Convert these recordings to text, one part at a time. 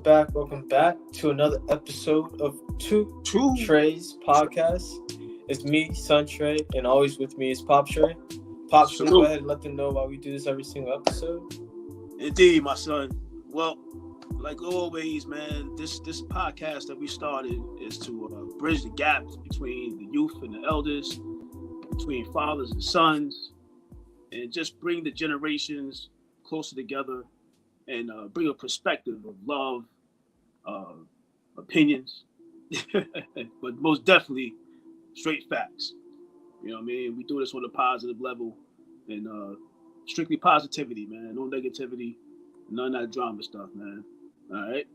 Welcome back to another episode of TwoTreys podcast. It's me, Sun Trey, and always with me is Pop Trey. Pops, can you go ahead and let them know why we do this every single episode? Indeed, my son. Well, like always, man, this podcast that we started is to bridge the gaps between the youth and the elders, between fathers and sons, and just bring the generations closer together and bring a perspective of love, opinions, but most definitely straight facts. You know what I mean? We do this on a positive level and strictly positivity, man. No negativity, none of that drama stuff, man. All right?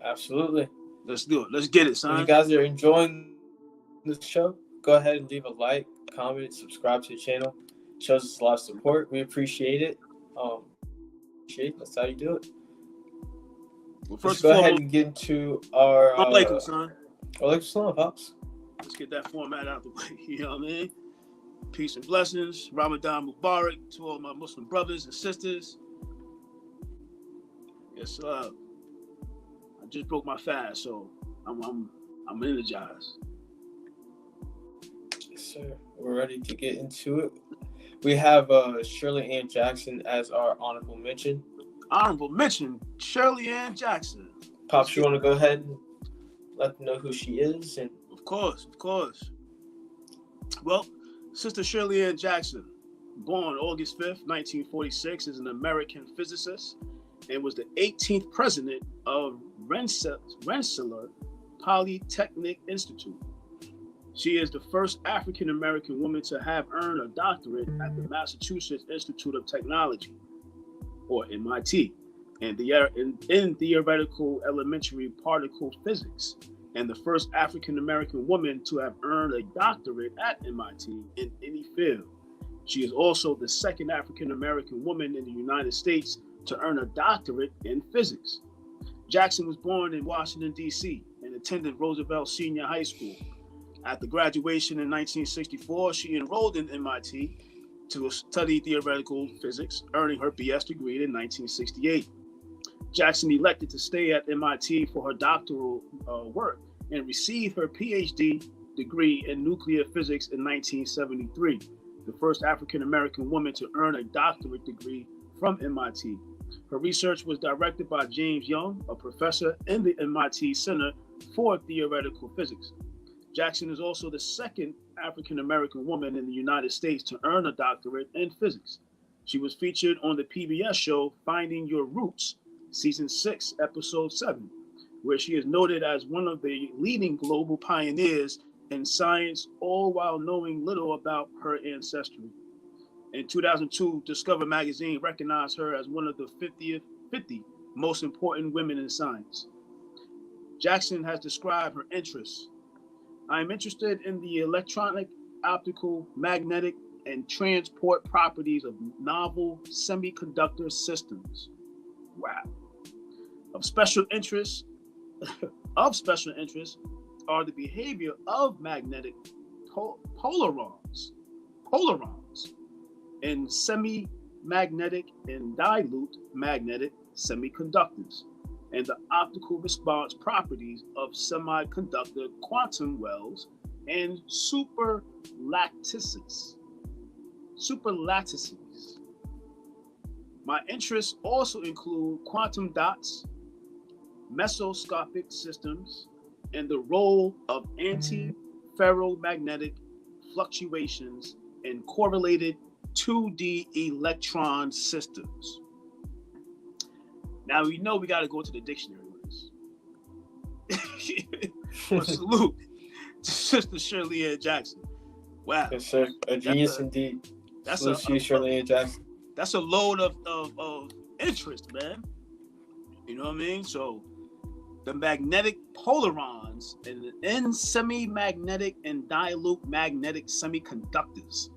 Absolutely. Let's do it. Let's get it, son. If you guys are enjoying the show, go ahead and leave a like, comment, subscribe to the channel. It shows us a lot of support. We appreciate it. That's how you do it. Well, Let's go ahead and get into our. Alaikum, son. Alaikum salam, Pops. Let's get that format out the way. You know what I mean? Peace and blessings. Ramadan Mubarak to all my Muslim brothers and sisters. Yes, I just broke my fast, so I'm energized. Yes, sir. We're ready to get into it. We have Shirley Ann Jackson as our honorable mention. Honorable mention, Shirley Ann Jackson. Pops, you want to go ahead and let them know who she is? And Of course. Well, Sister Shirley Ann Jackson, born August 5th, 1946, is an American physicist and was the 18th president of Rensselaer Polytechnic Institute. She is the first African-American woman to have earned a doctorate at the Massachusetts Institute of Technology, or MIT, in theoretical elementary particle physics, and the first African-American woman to have earned a doctorate at MIT in any field. She is also the second African-American woman in the United States to earn a doctorate in physics. Jackson was born in Washington, D.C., and attended Roosevelt Senior High School. After graduation in 1964, she enrolled in MIT to study theoretical physics, earning her BS degree in 1968. Jackson elected to stay at MIT for her doctoral work and received her PhD degree in nuclear physics in 1973, the first African-American woman to earn a doctorate degree from MIT. Her research was directed by James Young, a professor in the MIT Center for Theoretical Physics. Jackson is also the second African-American woman in the United States to earn a doctorate in physics. She was featured on the PBS show Finding Your Roots, Season 6, Episode 7, where she is noted as one of the leading global pioneers in science, all while knowing little about her ancestry. In 2002, Discover magazine recognized her as one of the 50 most important women in science. Jackson has described her interests. I am interested in the electronic, optical, magnetic, and transport properties of novel semiconductor systems. Wow. Of special interest are the behavior of magnetic polarons, and semi-magnetic and dilute magnetic semiconductors, and the optical response properties of semiconductor quantum wells and superlattices. My interests also include quantum dots, mesoscopic systems, and the role of anti-ferromagnetic fluctuations in correlated 2D electron systems. Now we know we got to go to the dictionary with this. Well, salute to Sister Shirley Ann Jackson. Wow. Yes, sir. A genius indeed. Salute Shirley Ann Jackson. That's a load of interest, man. You know what I mean? So the magnetic polarons and semi-magnetic and dilute magnetic semiconductors,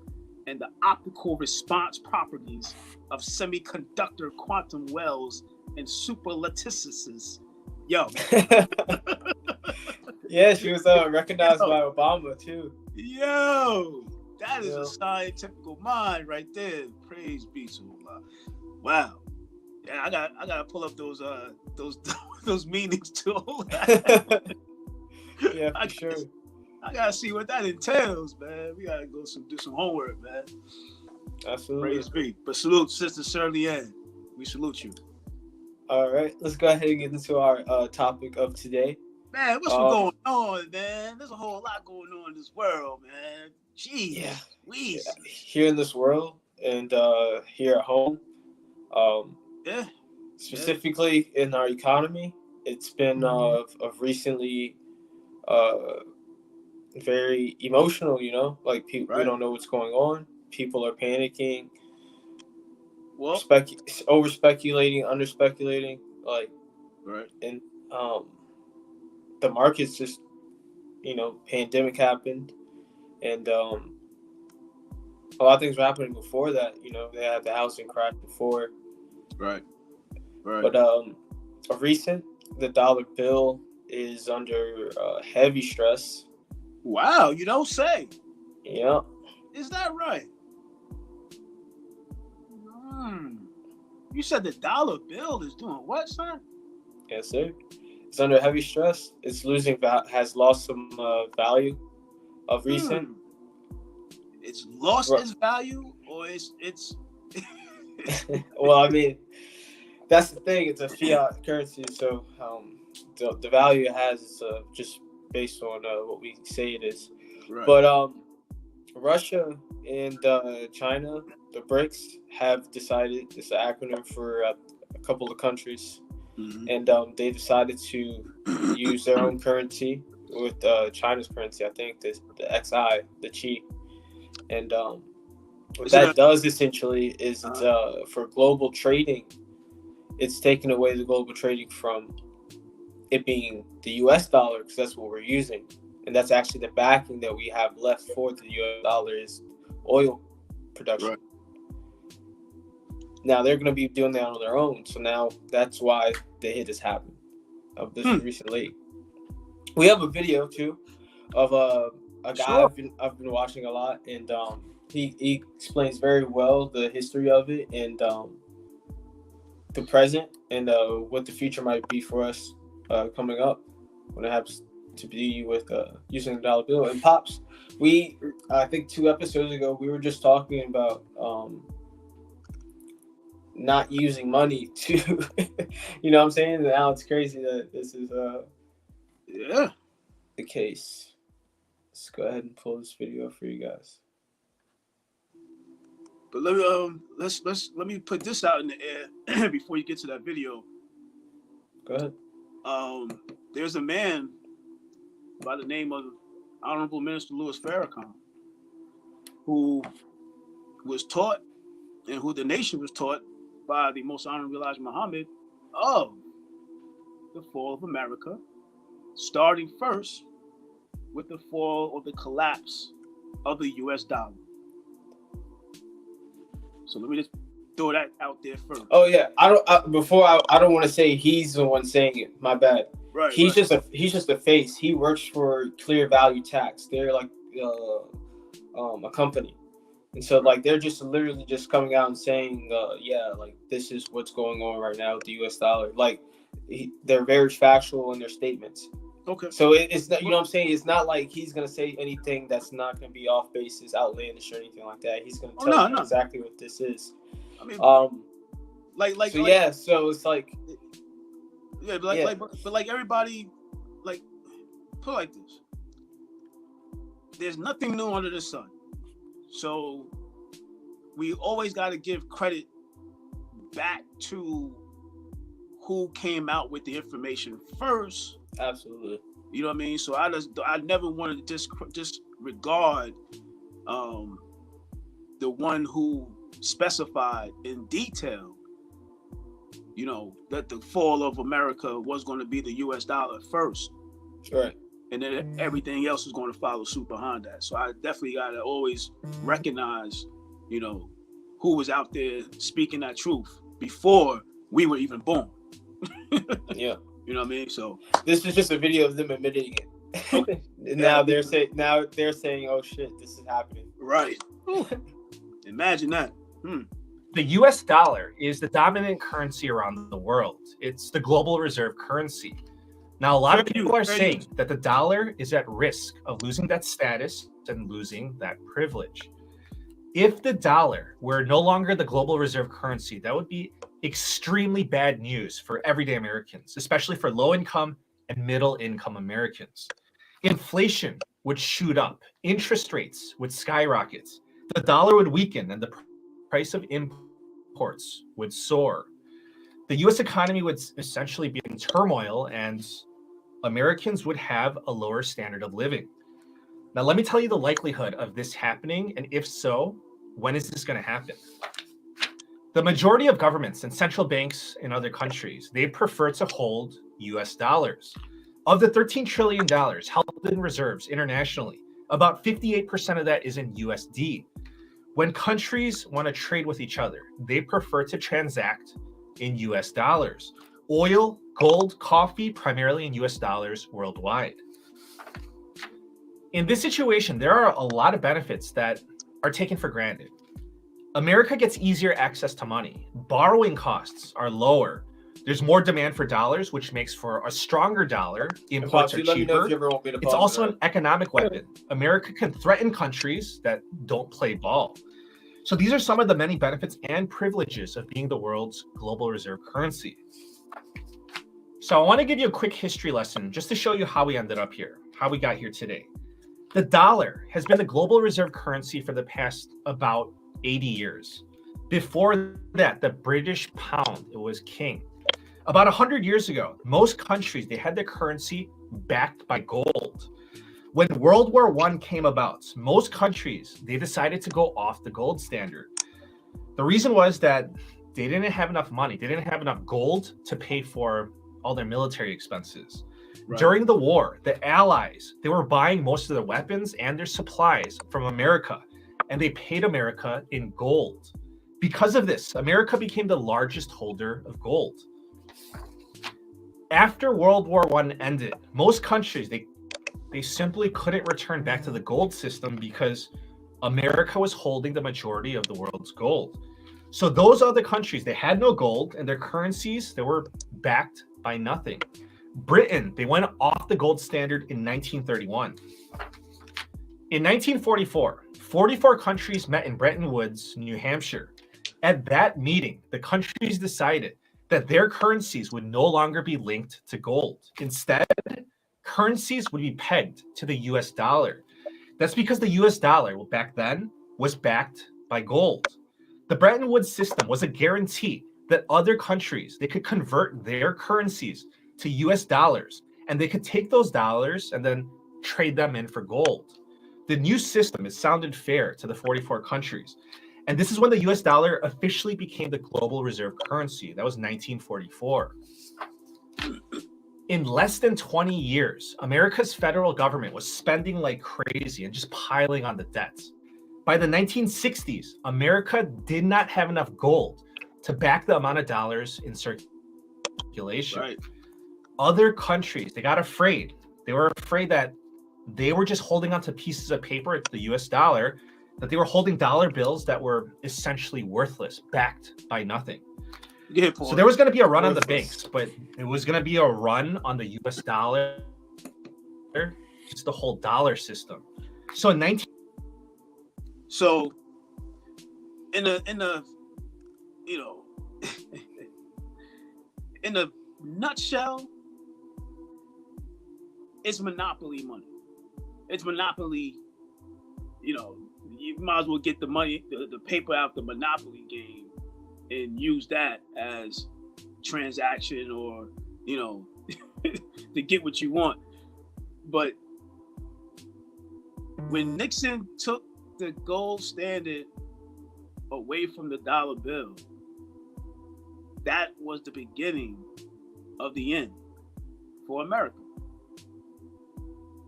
and the optical response properties of semiconductor quantum wells and superlattices. Yo. Yeah, she was recognized by Obama too. Yo, that is a scientific mind right there. Praise be to Allah. Wow. Yeah, I gotta pull up those those meanings too. Yeah, for sure. I gotta see what that entails, man. We gotta do some homework, man. Absolutely. Praise be. But salute, Sister Shirley Ann. We salute you. All right, let's go ahead and get into our topic of today. Man, what's going on, man? There's a whole lot going on in this world, man. Jeez. Yeah. Yeah. Here in this world and here at home. Yeah. Specifically in our economy, it's been of recently very emotional, you know? Like, people, we don't know what's going on. People are panicking. Well, over-speculating, under-speculating. Like, and the market's just, you know, pandemic happened. And a lot of things were happening before that. You know, they had the housing crash before. Right. But recent, the dollar bill is under heavy stress. Wow, you don't say. Yeah. Is that right? You said the dollar bill is doing what, son? Yes, sir. It's under heavy stress. It's has lost some value of recent. It's lost its value, or it's. Well, I mean, that's the thing. It's a fiat currency, so the value it has is just based on what we say it is. Right. But Russia and China, the BRICS, have decided, it's an acronym for a couple of countries, and they decided to use their own currency with China's currency. I think the XI, the Qi, and what that does essentially is it's for global trading. It's taken away the global trading from it being the U.S. dollar, because that's what we're using. And that's actually the backing that we have left for the U.S. dollar is oil production. Right. Now they're going to be doing that on their own. So now that's why the hit has happened of this recently. We have a video too of a guy I've been watching a lot, and he explains very well the history of it and the present and what the future might be for us coming up when it happens to be with using the dollar bill. And Pops, I think 2 episodes ago, we were just talking about not using money to, you know what I'm saying? And now it's crazy that this is the case. Let's go ahead and pull this video up for you guys. But let me put this out in the air before you get to that video. Go ahead. There's a man by the name of Honorable Minister Louis Farrakhan, who was taught and who the nation was taught by the Most Honorable Elijah Muhammad of the fall of America, starting first with the fall or the collapse of the U.S. dollar. So let me just throw that out there first. Oh yeah, I don't want to say he's the one saying it. My bad. Right. He's just a face. He works for Clear Value Tax. They're like a company, and so like they're just literally just coming out and saying, like this is what's going on right now with the U.S. dollar. Like they're very factual in their statements. Okay. So it's not, you know what I'm saying? It's not like he's gonna say anything that's not gonna be off basis, outlandish, or anything like that. He's gonna tell you exactly what this is. I mean, so it's like, but like everybody, like put it like this: there's nothing new under the sun. So we always got to give credit back to who came out with the information first. Absolutely. You know what I mean? So I never wanted to disregard the one who specified in detail, you know, that the fall of America was going to be the U.S. dollar first. Right. And then everything else is going to follow suit behind that. So I definitely got to always recognize, you know, who was out there speaking that truth before we were even born. Yeah. You know what I mean? So this is just a video of them admitting it. Okay. Now they're saying, oh shit, this is happening. Right. Imagine that. The US dollar is the dominant currency around the world. It's the global reserve currency. Now, a lot of people are saying that the dollar is at risk of losing that status and losing that privilege. If the dollar were no longer the global reserve currency, that would be extremely bad news for everyday Americans, especially for low-income and middle-income Americans. Inflation would shoot up, interest rates would skyrocket, the dollar would weaken, and the price of imports would soar. The US economy would essentially be in turmoil, and Americans would have a lower standard of living. Now, let me tell you the likelihood of this happening, and if so, when is this going to happen? The majority of governments and central banks in other countries, they prefer to hold US dollars. Of the $13 trillion held in reserves internationally, about 58% of that is in USD. When countries want to trade with each other, they prefer to transact in US dollars. Oil, gold, coffee, primarily in US dollars worldwide. In this situation, there are a lot of benefits that are taken for granted. America gets easier access to money. Borrowing costs are lower. There's more demand for dollars, which makes for a stronger dollar. Imports are cheaper. It's also an economic weapon. America can threaten countries that don't play ball. So these are some of the many benefits and privileges of being the world's global reserve currency. So I want to give you a quick history lesson just to show you how we ended up here, how we got here today. The dollar has been the global reserve currency for the past about 80 years. Before that, the British pound, it was king. About 100 years ago, most countries, they had their currency backed by gold. When World War I came about, most countries, they decided to go off the gold standard. The reason was that they didn't have enough money. They didn't have enough gold to pay for all their military expenses. Right. During the war, the Allies, they were buying most of their weapons and their supplies from America, and they paid America in gold. Because of this, America became the largest holder of gold. After World War I ended, most countries, they simply couldn't return back to the gold system because America was holding the majority of the world's gold. So those other countries, they had no gold, and their currencies, they were backed by nothing. Britain, they went off the gold standard in 1931. In 1944, 44 countries met in Bretton Woods, New Hampshire. At that meeting, the countries decided that their currencies would no longer be linked to gold. Instead, currencies would be pegged to the US dollar. That's because the US dollar, well, back then, was backed by gold. The Bretton Woods system was a guarantee that other countries, they could convert their currencies to US dollars, and they could take those dollars and then trade them in for gold. The new system, it sounded fair to the 44 countries. And this is when the US dollar officially became the global reserve currency. That was 1944. In less than 20 years, America's federal government was spending like crazy and just piling on the debts. By the 1960s, America did not have enough gold to back the amount of dollars in circulation. Right. Other countries, they got afraid. They were afraid that they were just holding onto pieces of paper, the US dollar, that they were holding dollar bills that were essentially worthless, backed by nothing. So there was going to be a run on the banks, but it was going to be a run on the US dollar, just the whole dollar system. So in in a you know, in a nutshell, it's monopoly money. It's monopoly, you know, you might as well get the money, the paper out the monopoly game and use that as transaction or, you know, to get what you want. But when Nixon took the gold standard away from the dollar bill, that was the beginning of the end for America.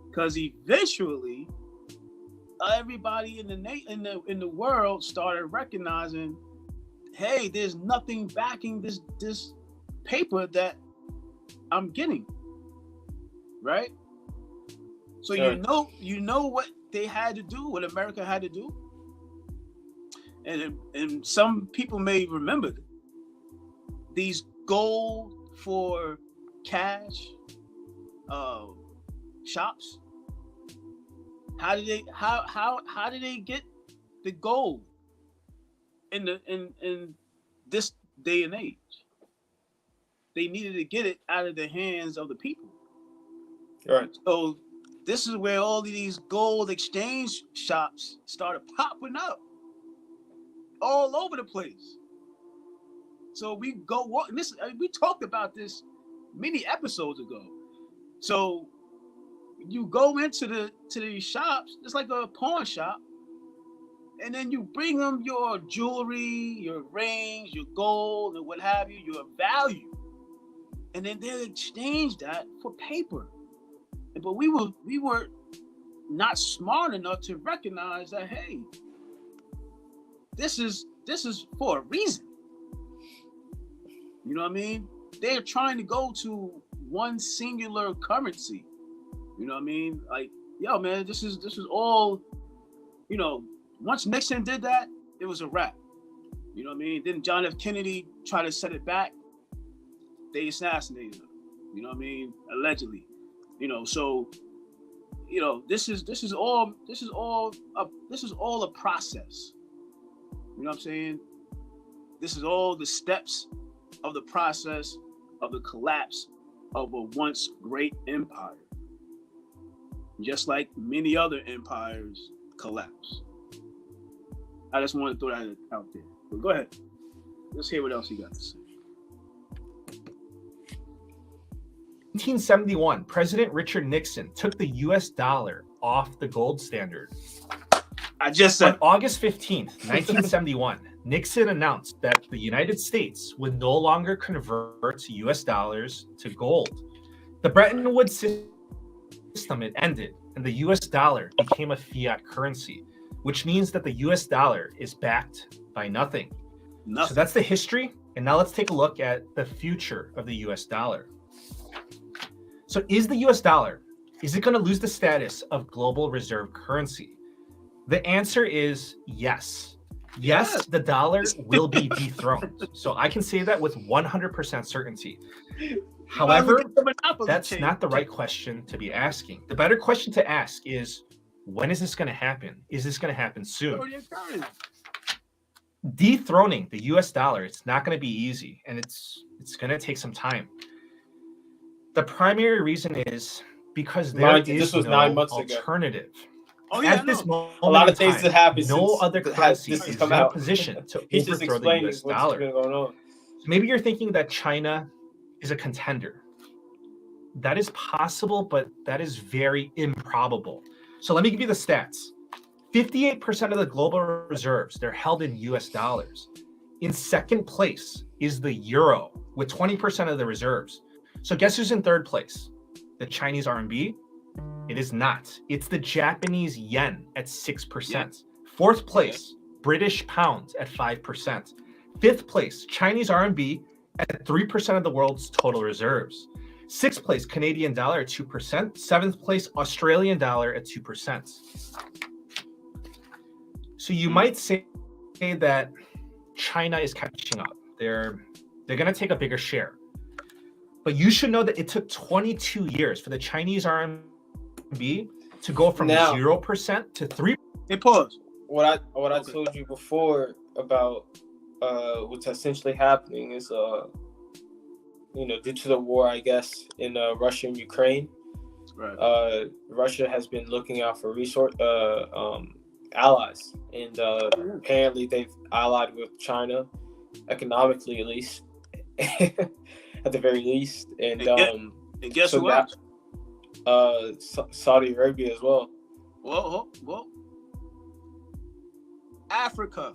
Because eventually, everybody in the world started recognizing, hey, there's nothing backing this paper that I'm getting, right? So sure. you know what they had to do, what America had to do. and some people may remember these gold for cash shops. How did they get the gold in this day and age? They needed to get it out of the hands of the people. Right. So this is where all of these gold exchange shops started popping up all over the place. So we talked about this many episodes ago. So you go into these shops, it's like a pawn shop, and then you bring them your jewelry, your rings, your gold, and what have you, your value, and then they'll exchange that for paper. But we were not smart enough to recognize that, hey, this is for a reason. You know what I mean? They're trying to go to one singular currency. You know what I mean? Like, yo, man, this is all, you know, once Nixon did that, it was a wrap. You know what I mean? Then John F. Kennedy tried to set it back. They assassinated him. You know what I mean? Allegedly. You know, so, you know, this is all a process. You know what I'm saying? This is all the steps of the process of the collapse of a once great empire. Just like many other empires collapse. I just want to throw that out there. But go ahead. Let's hear what else you got to say. 1971, President Richard Nixon took the US dollar off the gold standard. I just said on August 15th, 1971, Nixon announced that the United States would no longer convert US dollars to gold. The Bretton Woods system, it ended, and the US dollar became a fiat currency, which means that the US dollar is backed by nothing. So that's the history, and now let's take a look at the future of the US dollar. So is the US dollar, is it going to lose the status of global reserve currency? The answer is yes. Yes, the dollar will be dethroned. So I can say that with 100% certainty. However, that's not the right question to be asking. The better question to ask is, when is this going to happen? Is this going to happen soon? Dethroning the US dollar, it's not going to be easy, and it's going to take some time. The primary reason is because there is no 9 months alternative. Ago. Oh, yeah, At this moment, a lot of things that happen. No other currency is in a position to overthrow the US dollar. So maybe you're thinking that China is a contender. That is possible, but that is very improbable. So let me give you the stats. 58% of the global reserves, they're held in US dollars. In second place is the euro with 20% of the reserves. So guess who's in third place? The Chinese RMB? It is not. It's the Japanese yen at 6%. Yeah. Fourth place, British pounds at 5%. Fifth place, Chinese RMB at 3% of the world's total reserves. Sixth place, Canadian dollar at 2%. Seventh place, Australian dollar at 2%. So you might say that China is catching up. They're going to take a bigger share. But you should know that it took 22 years for the Chinese RMB to go from 0% to 3%. Hey, pause. What I told you before about what's essentially happening is due to the war, I guess, in Russia and Ukraine. Right. Russia has been looking out for allies, and apparently they've allied with China economically, at least. At the very least, and guess who else? Saudi Arabia as well. Whoa. Africa.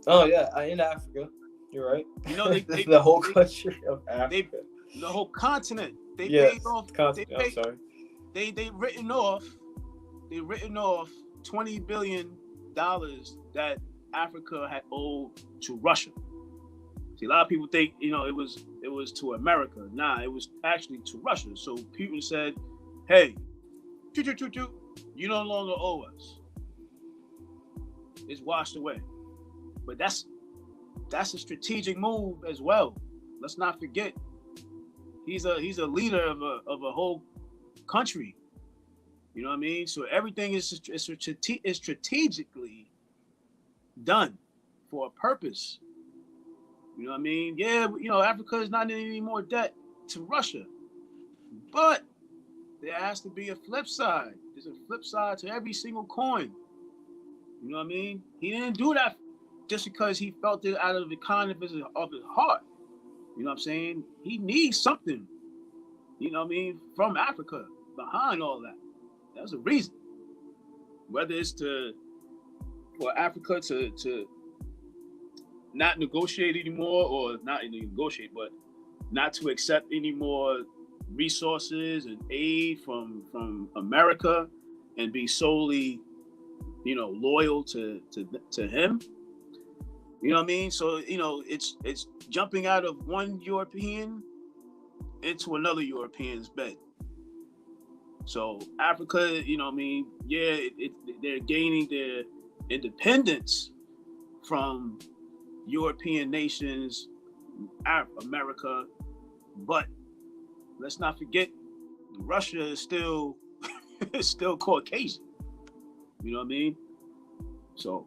Oh yeah, in Africa. You're right. You know, the whole country of Africa. The whole continent. They written off $20 billion that Africa had owed to Russia. See, a lot of people think, it was to America. Nah, it was actually to Russia. So Putin said, hey, you no longer owe us. It's washed away. But that's a strategic move as well. Let's not forget, he's a leader of a whole country. You know what I mean? So everything is strategically done for a purpose. You know what I mean? Yeah, Africa is not in any more debt to Russia, but there has to be a flip side. There's a flip side to every single coin. You know what I mean? He didn't do that just because he felt it out of the kindness of his heart. You know what I'm saying? He needs something, you know what I mean, from Africa behind all that. There's a reason. Whether it's for Africa to not negotiate anymore, or not negotiate, but not to accept any more resources and aid from America and be solely, loyal to him. You know what I mean? So, it's jumping out of one European into another European's bed. So Africa, yeah, they're gaining their independence from European nations, America, but let's not forget, Russia is still Caucasian. You know what I mean? So.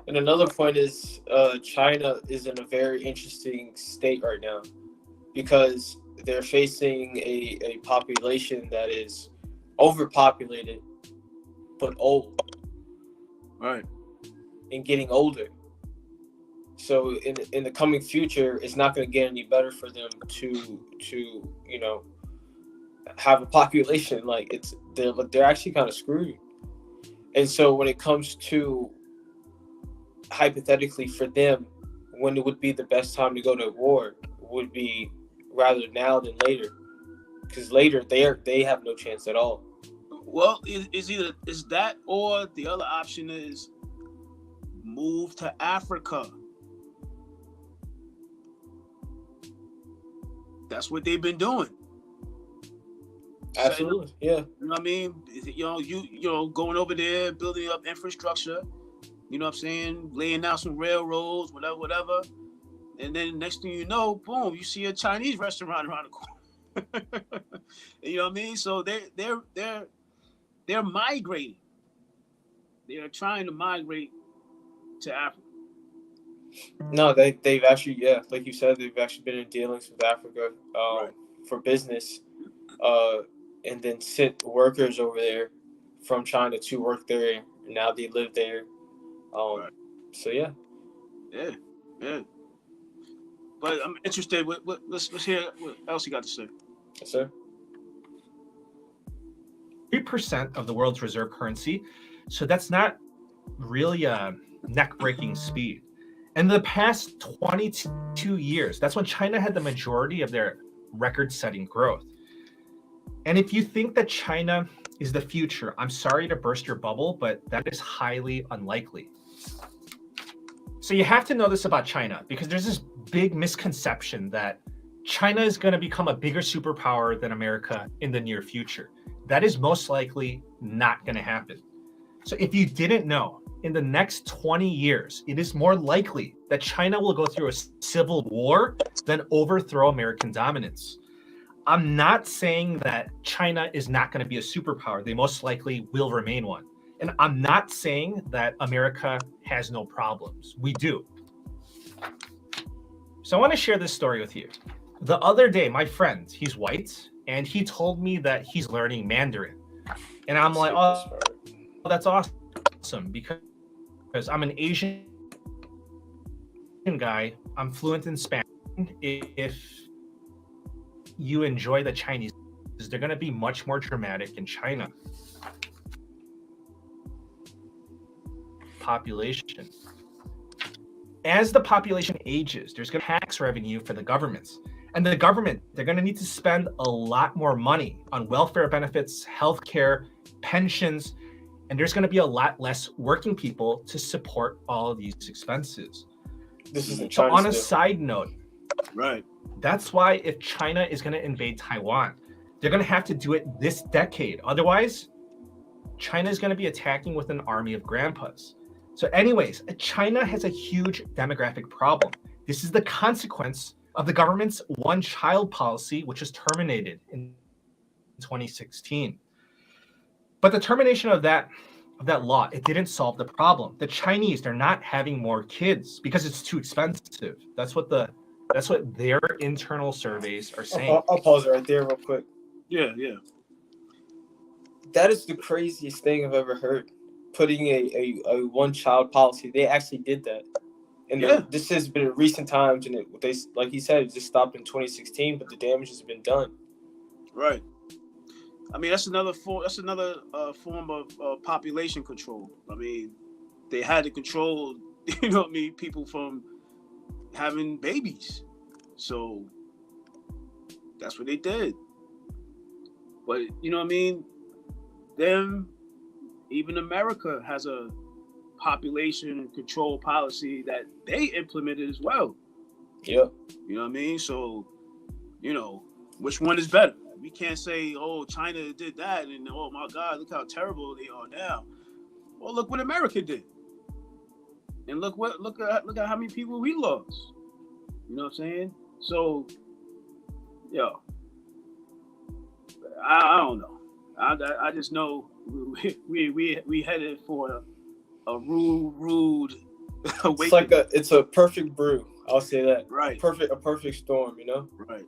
And another point is China is in a very interesting state right now because they're facing a population that is overpopulated but old. Right. And getting older. So in the coming future, it's not going to get any better for them to have a population they're actually kind of screwed. And so when it comes to hypothetically for them, when it would be the best time to go to war would be rather now than later, because later they have no chance at all. Well, is that, or the other option is move to Africa. That's what they've been doing. Absolutely, yeah. You know what I mean? You going over there, building up infrastructure. You know what I'm saying? Laying out some railroads, whatever. And then next thing you know, boom, you see a Chinese restaurant around the corner. You know what I mean? So they're migrating. They are trying to migrate to Africa. No, they've actually, yeah, like you said, they've actually been in dealings with Africa Right. for business, and then sent workers over there from China to work there. And now they live there. Right. So yeah. But I'm interested. Let's hear what else you got to say. Yes, sir. 3% of the world's reserve currency. So that's not really a neck-breaking speed. In the past 22 years, that's when China had the majority of their record-setting growth. And if you think that China is the future, I'm sorry to burst your bubble, but that is highly unlikely. So you have to know this about China, because there's this big misconception that China is going to become a bigger superpower than America in the near future. That is most likely not going to happen. So if you didn't know, in the next 20 years, it is more likely that China will go through a civil war than overthrow American dominance. I'm not saying that China is not going to be a superpower. They most likely will remain one. And I'm not saying that America has no problems. We do. So I want to share this story with you. The other day, my friend, he's white, and he told me that he's learning Mandarin. And I'm like, oh, that's awesome, because I'm an Asian guy. I'm fluent in Spanish. If you enjoy the Chinese, they're going to be much more dramatic in China. Population. As the population ages, there's going to be tax revenue for the governments. And the government, they're going to need to spend a lot more money on welfare benefits, healthcare, pensions, and there's going to be a lot less working people to support all of these expenses. This is so on a side note, right? That's why if China is going to invade Taiwan, they're going to have to do it this decade. Otherwise, China is going to be attacking with an army of grandpas. So anyways, China has a huge demographic problem. This is the consequence of the government's one-child policy, which was terminated in 2016. But the termination of that law, it didn't solve the problem. The Chinese, they're not having more kids because it's too expensive. That's what their internal surveys are saying. I'll pause it right there real quick. Yeah. That is the craziest thing I've ever heard. Putting a one-child policy. They actually did that. And this has been in recent times, and they, like he said, it just stopped in 2016, but the damage has been done. Right. I mean, that's another form of population control. I mean, they had to control, people from having babies. So that's what they did. But even America has a population control policy that they implemented as well. Yep. You know what I mean? So, which one is better? We can't say, oh, China did that, and oh my God, look how terrible they are now. Well, look what America did, and look at how many people we lost. You know what I'm saying? So, I don't know. I just know we headed for a rude awakening. It's a perfect brew. I'll say that. Right. A perfect storm. Right.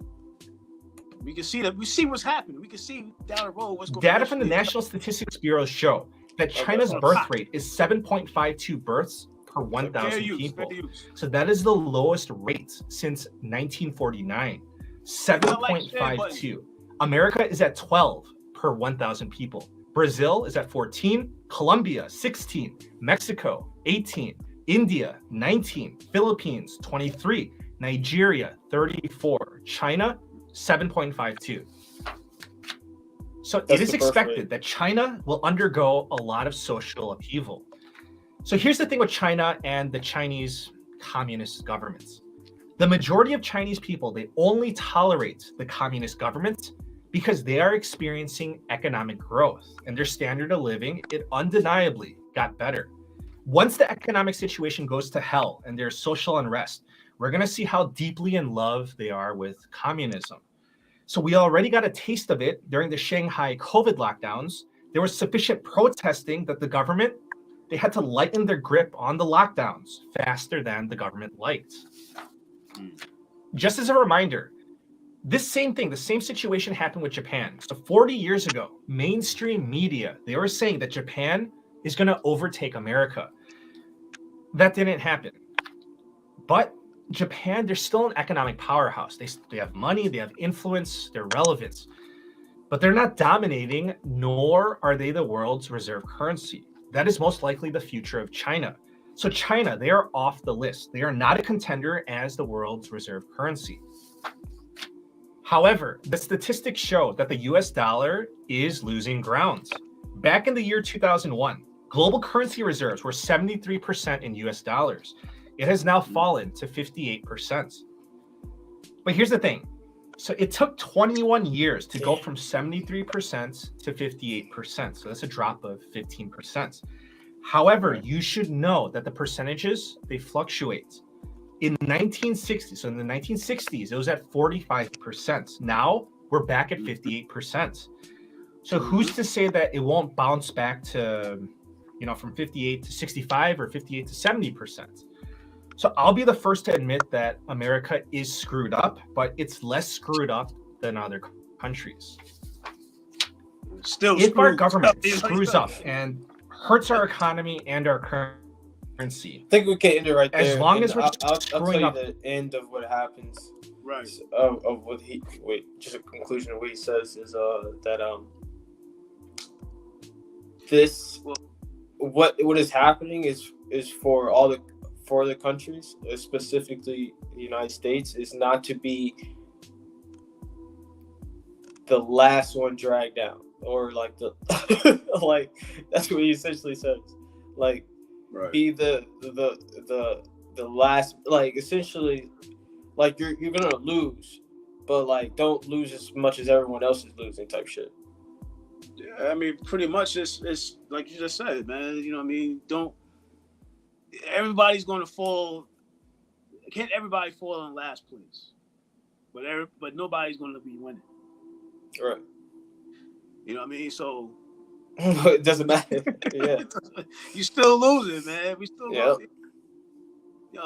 We can see that. We see what's happening. We can see down the road what's going on. Data from the National Statistics Bureau show that China's birth rate is 7.52 births per 1,000 people. So that is the lowest rate since 1949. 7.52. America is at 12 per 1,000 people. Brazil is at 14. Colombia, 16. Mexico, 18. India, 19. Philippines, 23. Nigeria, 34. China, 7.52. So it is expected that China will undergo a lot of social upheaval. So here's the thing with China and the Chinese communist governments. The majority of Chinese people, they only tolerate the communist government because they are experiencing economic growth and their standard of living, it undeniably got better. Once the economic situation goes to hell and there's social unrest, we're going to see how deeply in love they are with communism. So we already got a taste of it during the Shanghai COVID lockdowns. There was sufficient protesting that the government, they had to lighten their grip on the lockdowns faster than the government liked. Just as a reminder, this same thing, the same situation happened with Japan. So 40 years ago, mainstream media, they were saying that Japan is going to overtake America. That didn't happen. But Japan, they're still an economic powerhouse. They have money, they have influence, they're relevant. But they're not dominating, nor are they the world's reserve currency. That is most likely the future of China. So China, they are off the list. They are not a contender as the world's reserve currency. However, the statistics show that the US dollar is losing ground. Back in the year 2001, global currency reserves were 73% in US dollars. It has now fallen to 58%. But here's the thing. So it took 21 years to go from 73% to 58%. So that's a drop of 15%. However, you should know that the percentages, they fluctuate. In 1960, so in the 1960s, it was at 45%. Now we're back at 58%. So who's to say that it won't bounce back to, from 58 to 65 or 58 to 70%? So I'll be the first to admit that America is screwed up, but it's less screwed up than other countries. Still, if our government screws up and hurts our economy and our currency, I think we can end it right there. As long as we're I'll screwing tell you up the end of what happens. Right. Of what just a conclusion of what he says is that this what is happening is for all the countries, specifically the United States, is not to be the last one dragged down, or like the like that's what he essentially says. Like, right. Be the last, like, essentially, like you're gonna lose, but like don't lose as much as everyone else is losing, type shit. Yeah, I mean, pretty much it's like you just said, man. You know what I mean? Don't everybody's going to fall. Can't everybody fall in last place? But nobody's going to be winning. Right. You know what I mean? So it doesn't matter. Yeah. You still losing, man. We still Yep.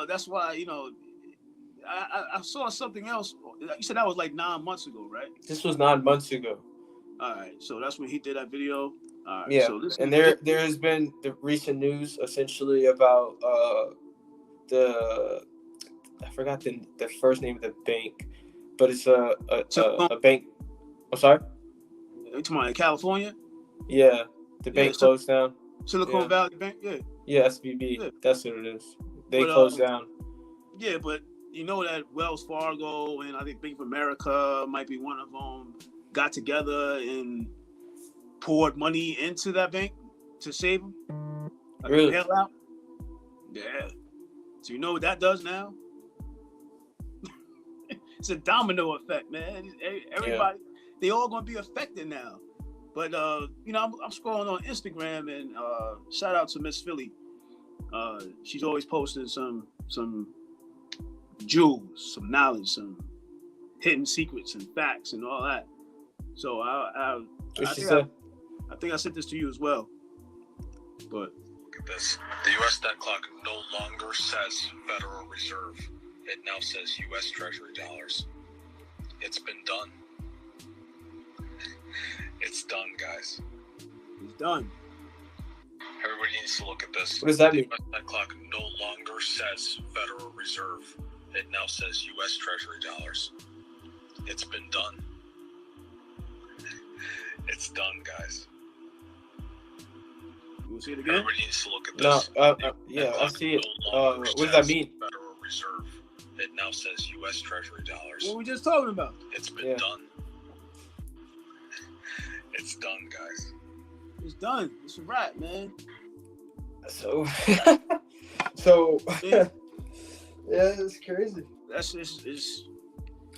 That's why, I saw something else. You said that was like 9 months ago, right? This was 9 months ago. All right. So that's when he did that video. All right. Yeah. So and there has been the recent news essentially about I forgot the first name of the bank, but it's a bank. I'm sorry. You talking about in California? Yeah, the bank closed down. Silicon Valley Bank. Yeah. Yeah, SVB. Yeah. That's what it is. They closed down. Yeah, but you know that Wells Fargo and I think Bank of America might be one of them got together and poured money into that bank to save them. Like really? Bailout. Yeah. So you know what that does now? It's a domino effect, man. Everybody, they all gonna be affected now. But I'm scrolling on Instagram and shout out to Miss Philly. She's always posting some jewels, some knowledge, some hidden secrets and facts and all that. So I think I sent this to you as well. But look at this. The U.S. debt clock no longer says Federal Reserve. It now says U.S. Treasury dollars. It's been done. It's done, guys. It's done. Everybody needs to look at this. What does that mean? The U.S. debt clock no longer says Federal Reserve. It now says U.S. Treasury dollars. It's been done. It's done, guys. You want to see it again? Everybody needs to look at this. No, I see it. What does that mean? Federal Reserve. It now says U.S. Treasury dollars. What were we just talking about? It's been done. It's done, guys. It's done. It's a wrap, man. So, yeah, it's crazy. That's it's.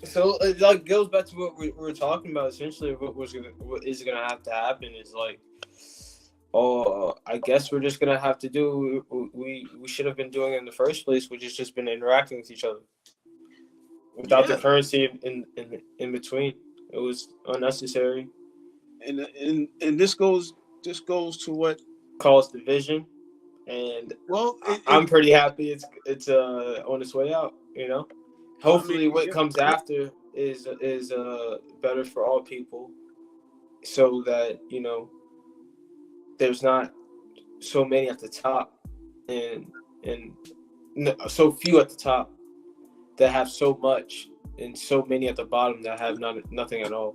So it like goes back to what we were talking about. Essentially, what is gonna have to happen is like, I guess we're just gonna have to do we should have been doing in the first place, which has just been interacting with each other without the currency in between. It was unnecessary. And this goes to what caused division, and I'm pretty happy it's on its way out. Hopefully, what comes after is better for all people, so that there's not so many at the top and so few at the top that have so much, and so many at the bottom that have nothing at all.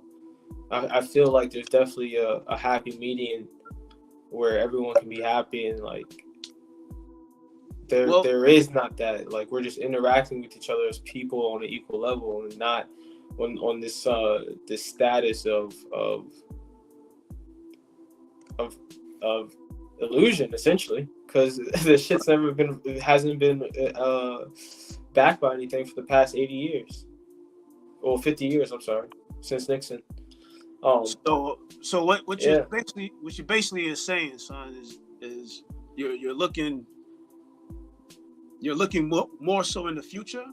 I feel like there's definitely a happy median where everyone can be happy, and like there is not that. Like, we're just interacting with each other as people on an equal level, and not on this this status of illusion, essentially, because the shit's hasn't been backed by anything for the past 80 years, or 50 years. I'm sorry, since Nixon. So what you basically is saying, son, is you're looking more so in the future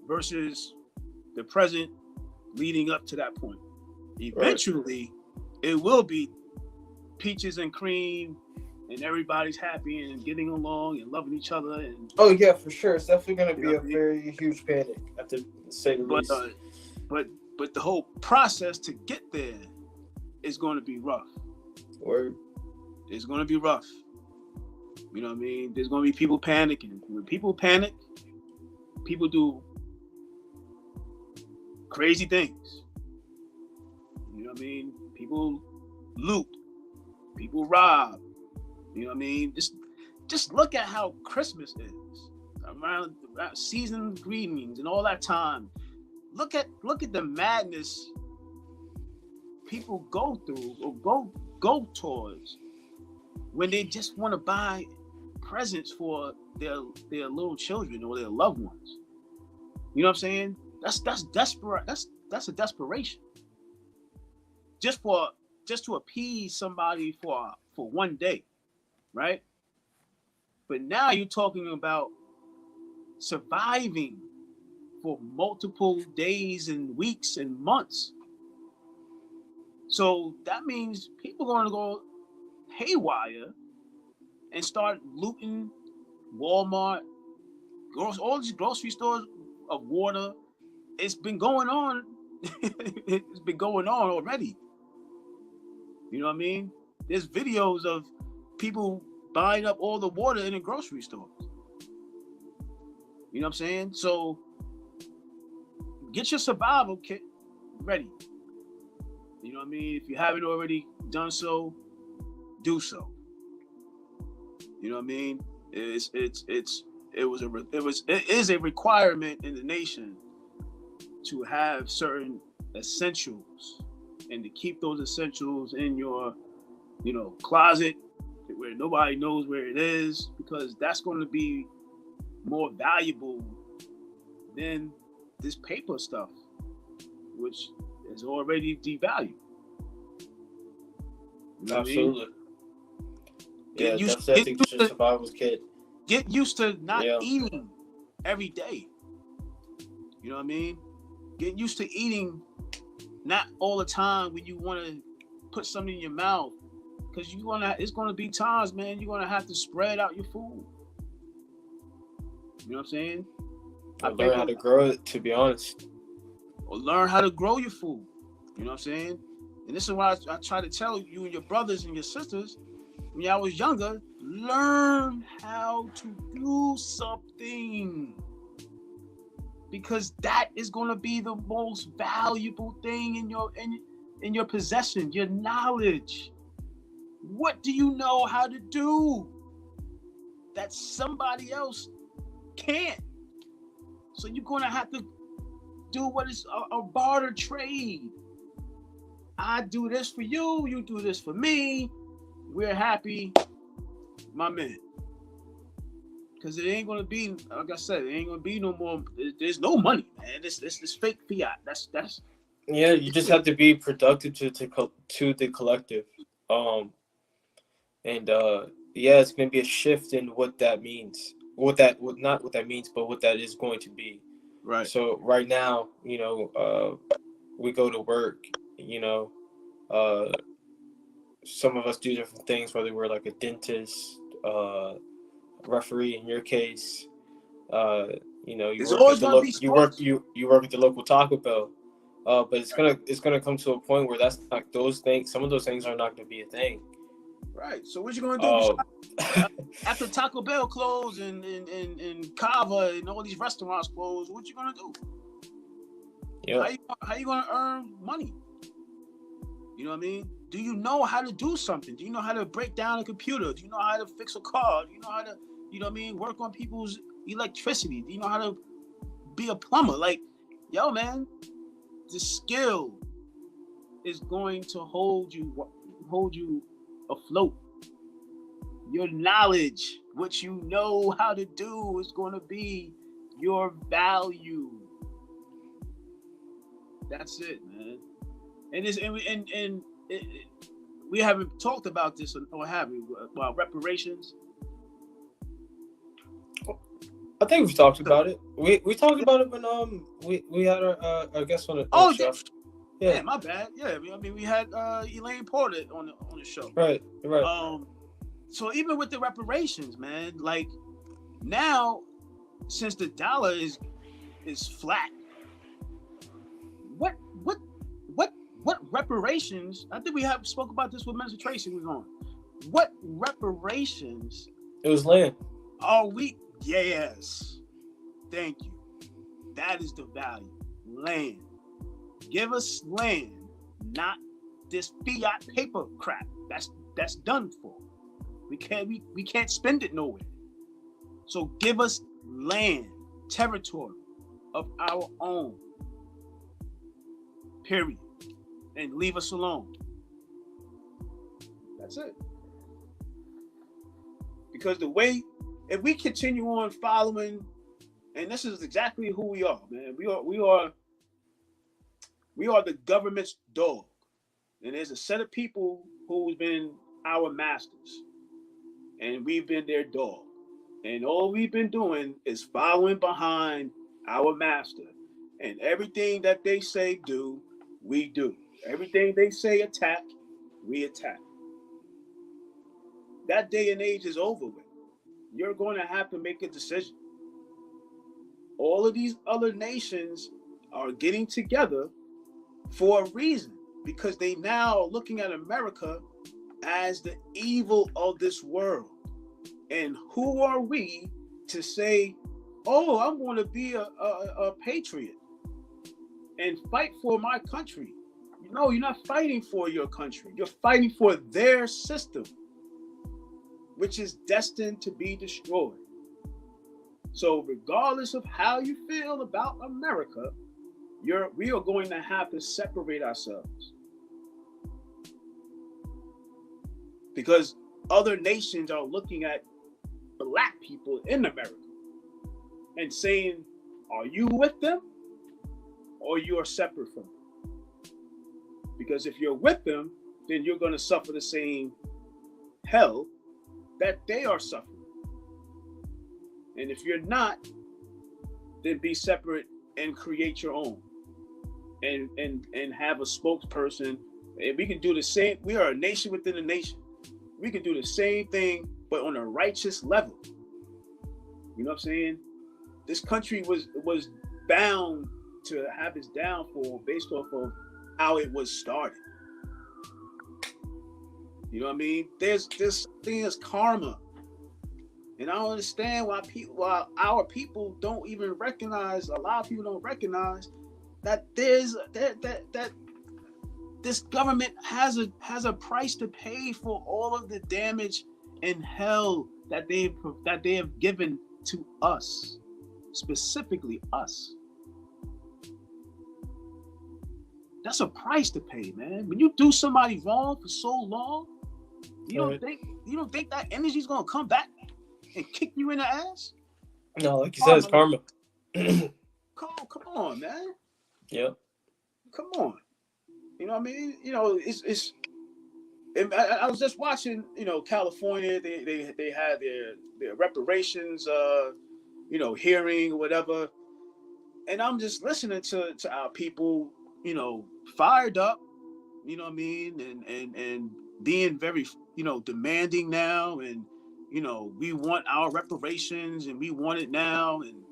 versus the present leading up to that point. Eventually, it will be peaches and cream, and everybody's happy and getting along and loving each other. And oh yeah, for sure, it's definitely going to be a very huge panic, at the say the least. But the whole process to get there is going to be rough. Word. It's going to be rough. You know what I mean? There's going to be people panicking. When people panic, people do crazy things. You know what I mean? People loot. People rob. You know what I mean? Just look at how Christmas is. Around season greetings and all that time. Look at the madness people go through or go towards when they just want to buy presents for their little children or their loved ones. You know what I'm saying? That's desperate. That's a desperation. Just to appease somebody for one day, right? But now you're talking about surviving for multiple days and weeks and months. So that means people are going to go haywire and start looting Walmart, all these grocery stores of water. It's been going on. It's been going on already. You know what I mean? There's videos of people buying up all the water in the grocery stores. You know what I'm saying? So get your survival kit ready. You know what I mean? If you haven't already done so, do so. You know what I mean? It is a requirement in the nation to have certain essentials and to keep those essentials in your, closet where nobody knows where it is, because that's going to be more valuable than this paper stuff, which is already devalued. You know Absolutely. What I mean? That's just a survival kit. Get used to not eating every day. You know what I mean? Get used to eating not all the time when you want to put something in your mouth, because it's gonna be times, man, you're gonna have to spread out your food. You know what I'm saying? Learn how to grow it, to be honest. Or learn how to grow your food. You know what I'm saying? And this is why I try to tell you and your brothers and your sisters, when y'all was younger, learn how to do something. Because that is going to be the most valuable thing in your possession, your knowledge. What do you know how to do that somebody else can't? So you're going to have to do what is a barter trade. I do this for you, you do this for me. We're happy, my man. Because it ain't gonna be, like I said, it ain't gonna be no more. There's no money, man. This fake fiat. That's. Yeah, you just have to be productive to the collective, it's gonna be a shift in what that means. Not what that means, but what that is going to be. Right. So right now, we go to work. Some of us do different things, whether we're like a dentist, referee in your case. You work at the local Taco Bell. But it's gonna come to a point where that's not those things. Some of those things are not gonna be a thing. Right. So what you gonna do after Taco Bell closed and Kava and all these restaurants closed? What you gonna do? Yeah. How you gonna earn money? You know what I mean? Do you know how to do something? Do you know how to break down a computer? Do you know how to fix a car? Do you know how to, work on people's electricity? Do you know how to be a plumber? Like, yo, man, the skill is going to hold you afloat. Your knowledge, what you know how to do, is going to be your value. That's it, man. And we haven't talked about this, or have we? About reparations. I think we've talked about it. We talked about it when we had our guest on the show. Yeah. Yeah, my bad. Yeah, I mean we had Elaine Porter on the show. Right. So even with the reparations, man, like now, since the dollar is flat, what reparations? I think we have spoke about this with Mr. Tracy was on. What reparations? It was land. Oh, yes. Thank you. That is the value. Land. Give us land, not this fiat paper crap. That's done for. We can't spend it nowhere. So give us land, territory of our own. Period. And leave us alone. That's it. Because if we continue on following, and this is exactly who we are, man. We are the government's dog. And there's a set of people who's been our masters. And we've been their dog. And all we've been doing is following behind our master. And everything that they say do, we do. Everything they say attack, we attack. That day and age is over with. You're going to have to make a decision. All of these other nations are getting together for a reason, because they now are looking at America as the evil of this world. And who are we to say, oh, I'm going to be a patriot and fight for my country? No, you're not fighting for your country. You're fighting for their system, which is destined to be destroyed. So regardless of how you feel about America, we are going to have to separate ourselves. Because other nations are looking at Black people in America and saying, are you with them or you are separate from them? Because if you're with them, then you're going to suffer the same hell that they are suffering. And if you're not, then be separate and create your own, and have a spokesperson. And we can do the same. We are a nation within a nation. We can do the same thing, but on a righteous level. You know what I'm saying? This country was bound to have its downfall based off of how it was started. You know what I mean? There's this thing as karma. And I don't understand why our people don't even recognize, a lot of people don't recognize that that this government has a price to pay for all of the damage and hell that they have given to us, specifically us. That's a price to pay, man. When you do somebody wrong for so long, you don't think that energy's gonna come back and kick you in the ass? No, like you said, it's karma. Come on, man. Yep. Come on. You know what I mean? You know, it's. I was just watching. You know, California. They had their reparations. Hearing or whatever, and I'm just listening to our people. You know, fired up. You know what I mean? And being very demanding now, and we want our reparations and we want it now, and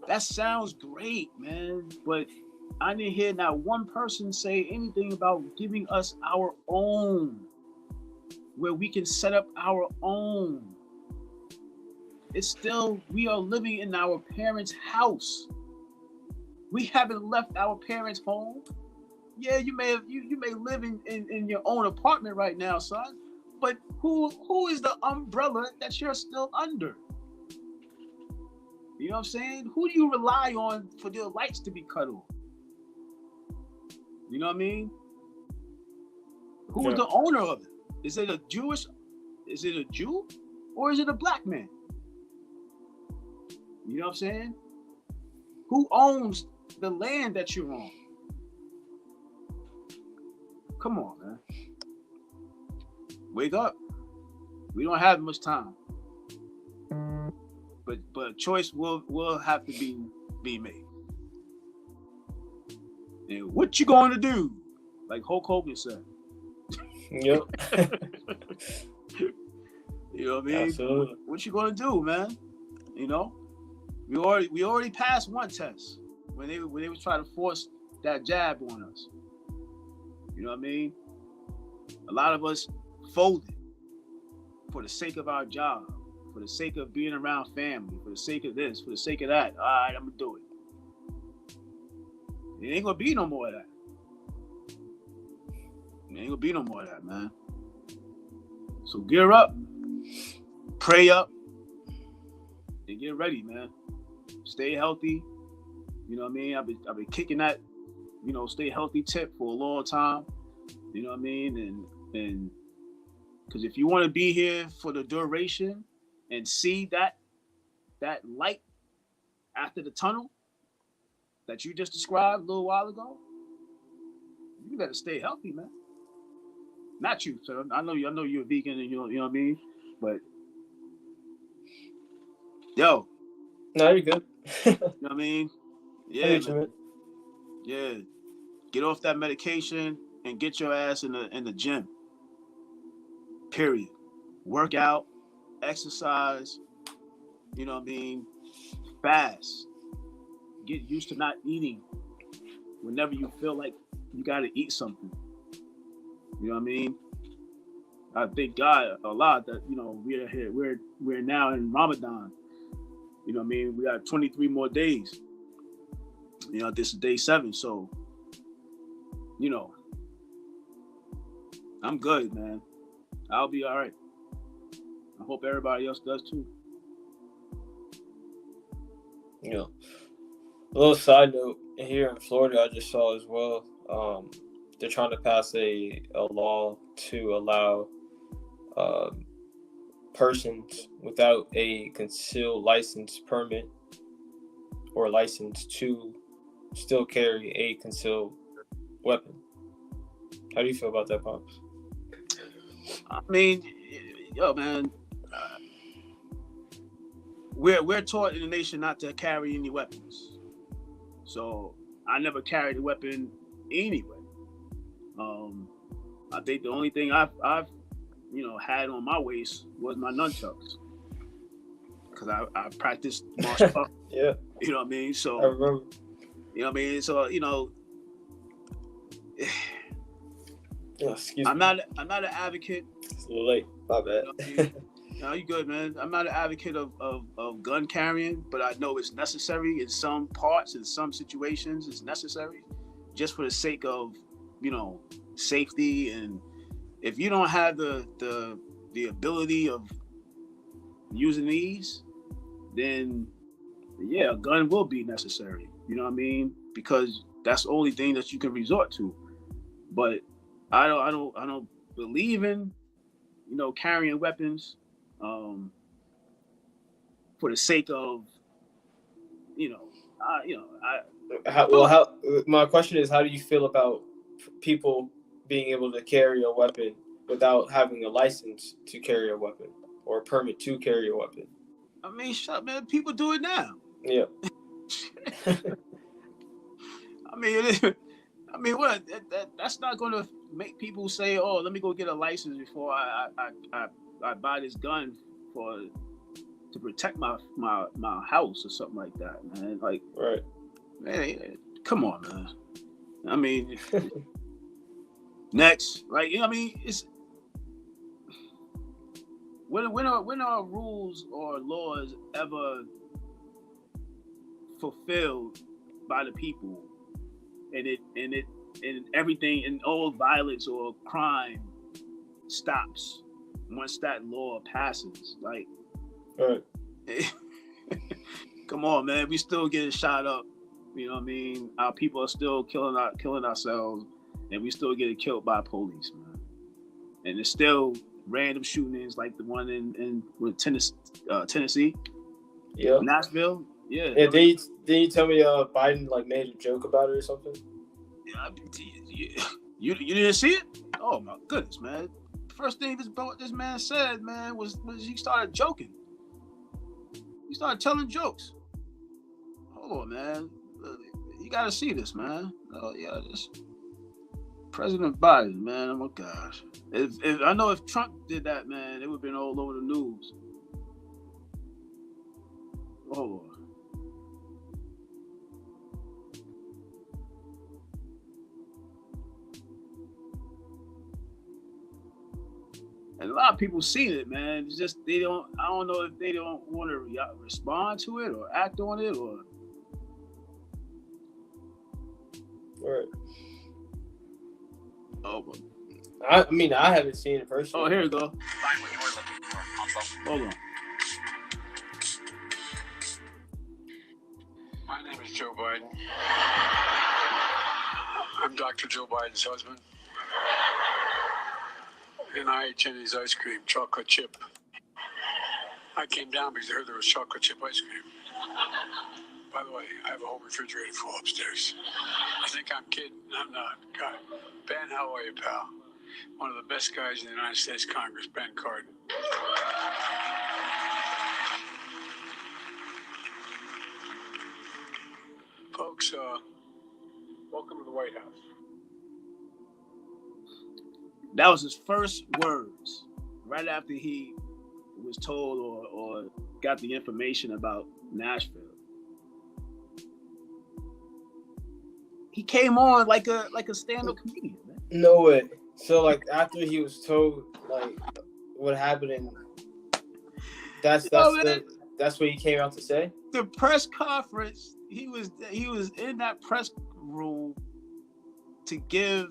that sounds great, man. But I didn't hear not one person say anything about giving us our own, where we can set up our own. It's still, we are living in our parents' house. We haven't left our parents' home. Yeah, you may live in your own apartment right now, son. But who is the umbrella that you're still under? You know what I'm saying? Who do you rely on for your lights to be cut off? You know what I mean? Who is the owner of it? Is it a Jew, or is it a Black man? You know what I'm saying? Who owns the land that you're on? Come on, man. Wake up. We don't have much time. But a choice will have to be made. And what you going to do? Like Hulk Hogan said. Yep. You know what I mean? Absolutely. What you going to do, man? You know? We already passed one test when they was trying to force that jab on us. You know what I mean? A lot of us folded for the sake of our job, for the sake of being around family, for the sake of this, for the sake of that. All right, I'm gonna do it. It ain't gonna be no more of that. It ain't gonna be no more of that, man. So gear up, pray up, and get ready, man. Stay healthy. You know what I mean? I've been kicking that, stay healthy tip for a long time. You know what I mean? And because if you want to be here for the duration and see that light after the tunnel that you just described a little while ago, you better stay healthy, man. Not you, sir. I know you're a vegan, and you know what I mean. But Yo, No, you're good. you know what I mean? I Yeah, get you, man. man. Yeah. Get off that medication and get your ass in the gym. Period. Work out, exercise, you know what I mean? Fast. Get used to not eating whenever you feel like you gotta eat something. You know what I mean? I thank God a lot that, you know, we're here. We're now in Ramadan. You know what I mean? We got 23 more days. You know, this is day 7. So, you know, I'm good, man. I'll be all right. I hope everybody else does too. You know, a little side note here in Florida, I just saw as well. They're trying to pass a law to allow persons without a concealed license permit or license to still carry a concealed weapon. How do you feel about that, Pops? I mean, yo, man, we're taught in the nation not to carry any weapons. So I never carried a weapon anyway. I think the only thing I've had on my waist was my nunchucks because I practiced martial arts. Yeah, You know what I mean? I So remember. you know what I mean. So Excuse I'm me. not an advocate. It's a little late. My bad. You know what I mean? No, you good, man. I'm not an advocate of gun carrying, but I know it's necessary in some parts, in some situations, it's necessary just for the sake of, safety. And if you don't have the ability of using these, then yeah, a gun will be necessary. You know what I mean? Because that's the only thing that you can resort to. But I don't believe in, carrying weapons. For the sake of, My question is, how do you feel about people being able to carry a weapon without having a license to carry a weapon or a permit to carry a weapon? I mean, shut, man. People do it now. Yeah. I mean, what? That's not going to make people say, "Oh, let me go get a license before I buy this gun to protect my house or something like that, man." Like, right. Man, come on, man. I mean, next, like, I mean, it's when are rules or laws ever fulfilled by the people, and everything and all violence or crime stops once that law passes? Like, right. Come on, man. We still getting shot up. You know what I mean? Our people are still killing ourselves, and we still getting killed by police, man. And there's still random shootings like the one in Tennessee, Yeah, Nashville. Yeah. Yeah, did you tell me Biden like made a joke about it or something? You didn't see it? Oh my goodness, man! First thing this man said, man, was he started joking. He started telling jokes. Hold on, man. You gotta see this, man. Oh yeah, this President Biden, man. Oh my gosh. If I know if Trump did that, man, it would have been all over the news. Hold on. And a lot of people seen it, man. It's just I don't know if they don't want to respond to it or act on it or. Right. Oh, I mean, I haven't seen it personally. Oh, here we go. Hold on. My name is Joe Biden. I'm Dr. Joe Biden's husband. And I ate Jenny's ice cream, chocolate chip. I came down because I heard there was chocolate chip ice cream. By the way, I have a whole refrigerator full upstairs. I think I'm kidding. I'm not. God. Ben, how are you, pal? One of the best guys in the United States Congress, Ben Cardin. was, welcome to the White House. That was his first words right after he was told or got the information about Nashville. He came on like a stand-up comedian, man. No way. So like after he was told like what happened, and that's what he came out to say. The press conference, he was in that press room to give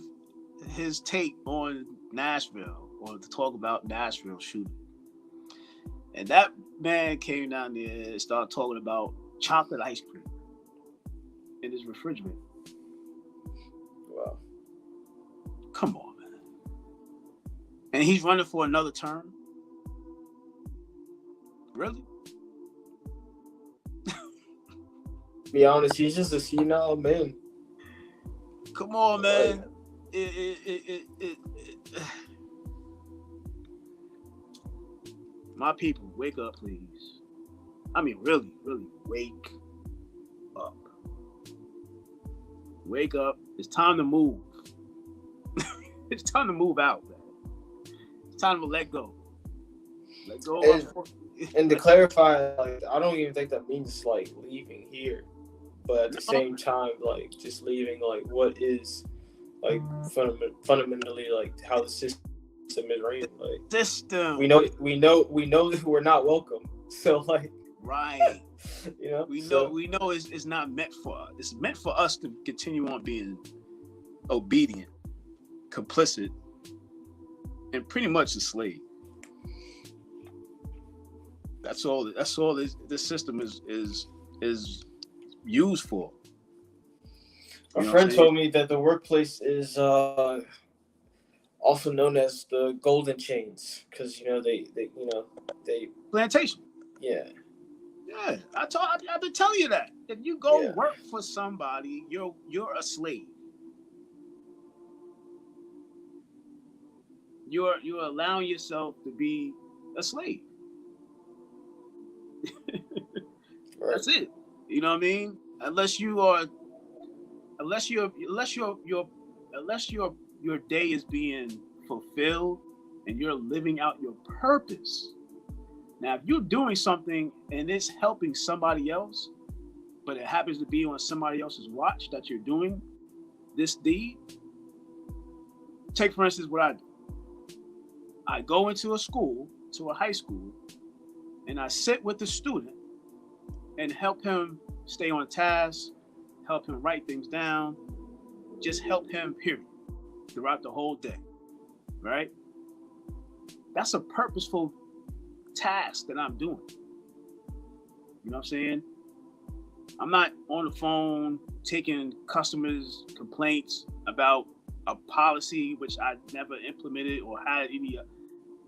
his take on Nashville or to talk about Nashville shooting. And that man came down there and started talking about chocolate ice cream in his refrigerator. Wow. Come on, man. And he's running for another term? Really? Be honest, he's just a senile man. Come on, man. My people, wake up, please. I mean, really, really, wake up. Wake up. It's time to move. It's time to move out, man. It's time to let go. Let go. And to clarify, like, I don't even think that means like leaving here, but at the same time, like just leaving like what is like fundamentally like how the system is ran. Like system. We know that we're not welcome. So like right. You know, we know it's not meant for us. It's meant for us to continue on being obedient, complicit, and pretty much a slave. That's all this system is used for. A friend told me that the workplace is also known as the golden chains because they plantation. Yeah. Yeah, I've been telling you that. If you go work for somebody, you're a slave. You're allowing yourself to be a slave. Right. That's it. You know what I mean? Unless your day is being fulfilled and you're living out your purpose. Now, if you're doing something and it's helping somebody else, but it happens to be on somebody else's watch that you're doing this deed, take for instance what I do. I go into a high school, and I sit with the student and help him stay on task, help him write things down, just help him, period, throughout the whole day, right? That's a purposeful task that I'm doing. You know what I'm saying? I'm not on the phone taking customers' complaints about a policy which I never implemented or had any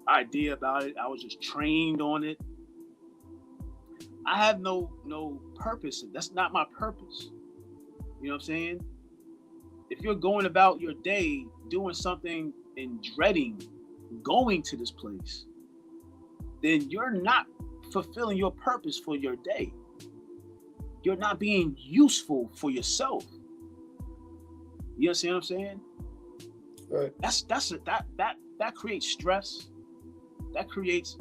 idea about it. I was just trained on it. I have no purpose. That's not my purpose. You know what I'm saying? If you're going about your day doing something and dreading going to this place, then you're not fulfilling your purpose for your day. You're not being useful for yourself. You understand what I'm saying? Right. That creates stress. That creates,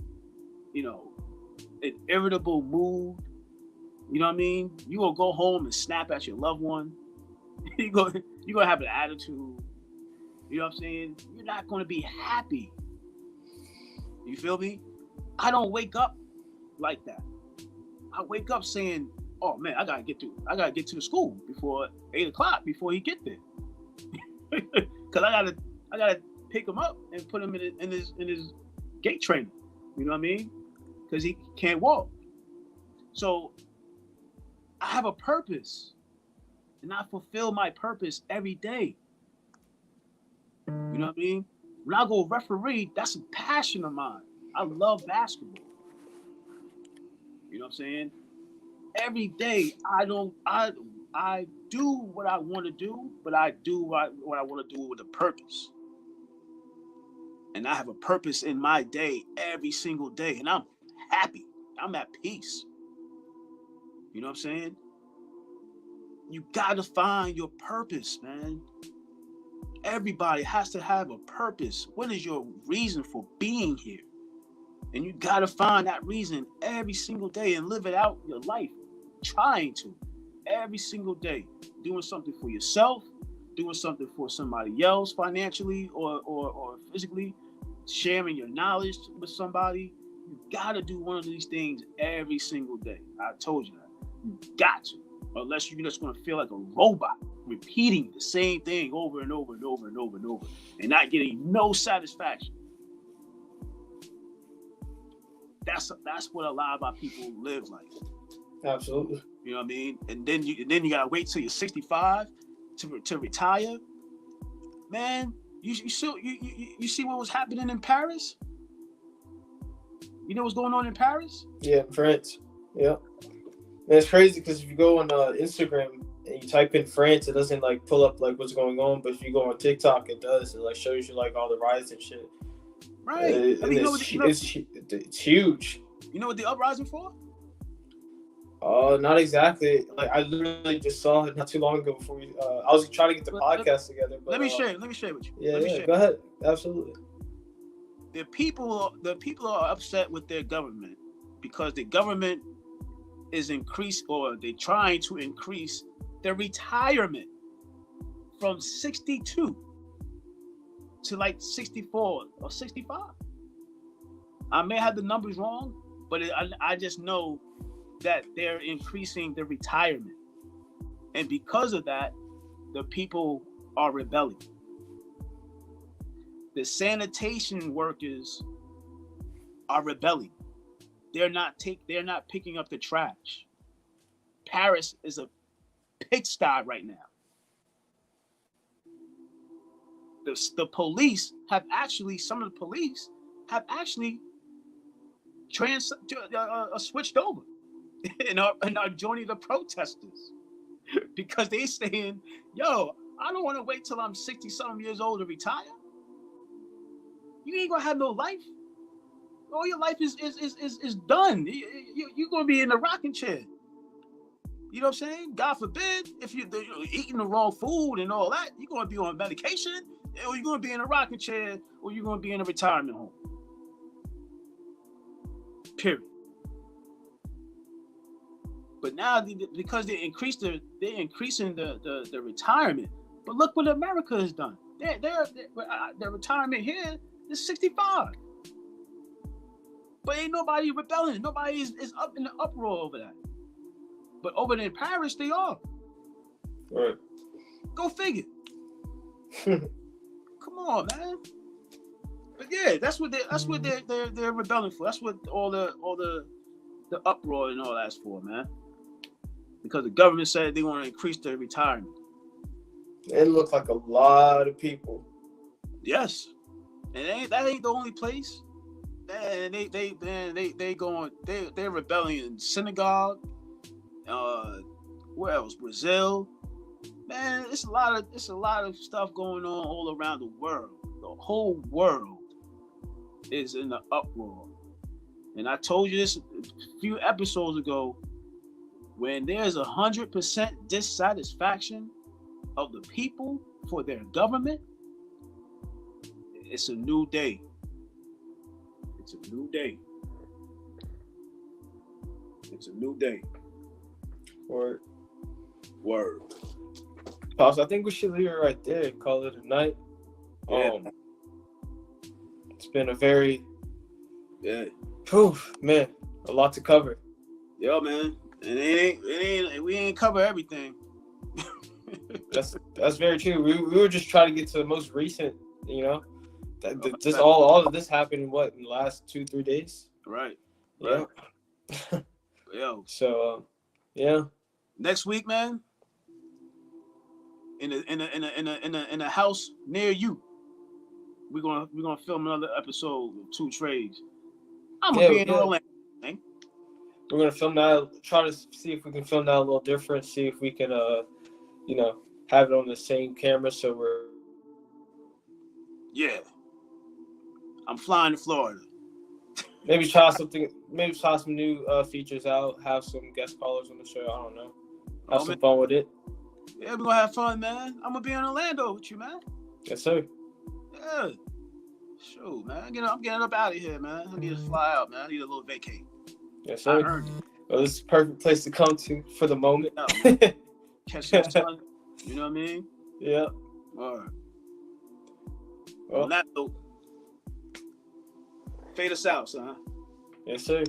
an irritable mood. You know what I mean? You gonna go home and snap at your loved one. You're gonna have an attitude. You know what I'm saying? You're not gonna be happy. You feel me? I don't wake up like that. I wake up saying, "Oh man, I gotta get to the school before 8:00 before he get there, because I gotta pick him up and put him in his gait training. You know what I mean? Because he can't walk. So I have a purpose, and I fulfill my purpose every day. You know what I mean? When I go referee, that's a passion of mine. I love basketball. You know what I'm saying? Every day, I do what I want to do, but I do what I want to do with a purpose. And I have a purpose in my day every single day, and I'm happy. I'm at peace. You know what I'm saying? You gotta find your purpose, man. Everybody has to have a purpose. What is your reason for being here? And you gotta find that reason every single day and live it out your life. Trying to. Every single day. Doing something for yourself, doing something for somebody else financially or physically, sharing your knowledge with somebody. You gotta do one of these things every single day. I told you that. You got to. Unless you're just gonna feel like a robot, repeating the same thing over and over and over and over and over, and not getting no satisfaction. That's what a lot of our people live like. Absolutely. You know what I mean? And then you gotta wait till you're 65 to retire. Man, you see what was happening in Paris? You know what's going on in Paris? Yeah, France. Yeah. And it's crazy because if you go on Instagram and you type in France, it doesn't like pull up like what's going on. But if you go on TikTok, it does. It like shows you like all the riots and shit. Right. It's huge. You know what the uprising for? Not exactly. Like I literally just saw it not too long ago before we. I was trying to get the podcast together. But, let me share it with you. Yeah, go ahead. Absolutely. The people are upset with their government because the government is they're trying to increase their retirement from 62 to like 64 or 65. I may have the numbers wrong, but I just know that they're increasing the retirement. And because of that, the people are rebelling. The sanitation workers are rebelling. They're not picking up the trash. Paris is a pigsty right now. The police have actually, some of the police have actually switched over and are joining the protesters because they saying, yo, I don't want to wait till I'm 60-something years old to retire. You ain't gonna have no life. All your life is done. You're gonna be in a rocking chair. You know what I'm saying? God forbid, if you're eating the wrong food and all that, you're gonna be on medication, or you're gonna be in a rocking chair, or you're gonna be in a retirement home. Period. But now, because they're increasing the retirement. But look what America has done. Their retirement here is 65. But ain't nobody rebelling. Nobody is up in the uproar over that. But over there in Paris, they are. Right. Go figure. Come on, man. But yeah, that's what they're rebelling for. That's what all the uproar and all that's for, man. Because the government said they want to increase their retirement. It looked like a lot of people. Yes, and that ain't the only place. And they're rebelling in Senegal. Where else? Brazil. Man, it's a lot of stuff going on all around the world. The whole world is in the uproar. And I told you this a few episodes ago. When there's 100% dissatisfaction of the people for their government, it's a new day. It's a new day. It's a new day. Word. Pops, I think we should leave it right there and call it a night. Yeah. It's been a very, man, a lot to cover. Yeah, man. And we ain't cover everything. That's very true. We were just trying to get to the most recent, you know. All of this happened in the last 2-3 days. Right. Yeah. Yo. So, yeah. Next week, man. In a house near you, we're gonna film another episode of TwoTreys. I'm gonna be in Orlando. We're gonna film that. Try to see if we can film that a little different. See if we can, have it on the same camera. So we're. Yeah. I'm flying to Florida. Maybe try something. Maybe try some new features out. Have some guest callers on the show. I don't know. Have some fun with it. Yeah, we gonna have fun, man. I'm gonna be in Orlando with you, man. Yes, sir. Yeah. Shoot, man. I'm getting up out of here, man. I need to fly out, man. I need a little vacate. Yes, I sir. earned it. Well, this is a perfect place to come to for the moment. Yeah, catch some sun. You know what I mean? Yeah. All right. Well, On that note, fade us out, son. yes, sir.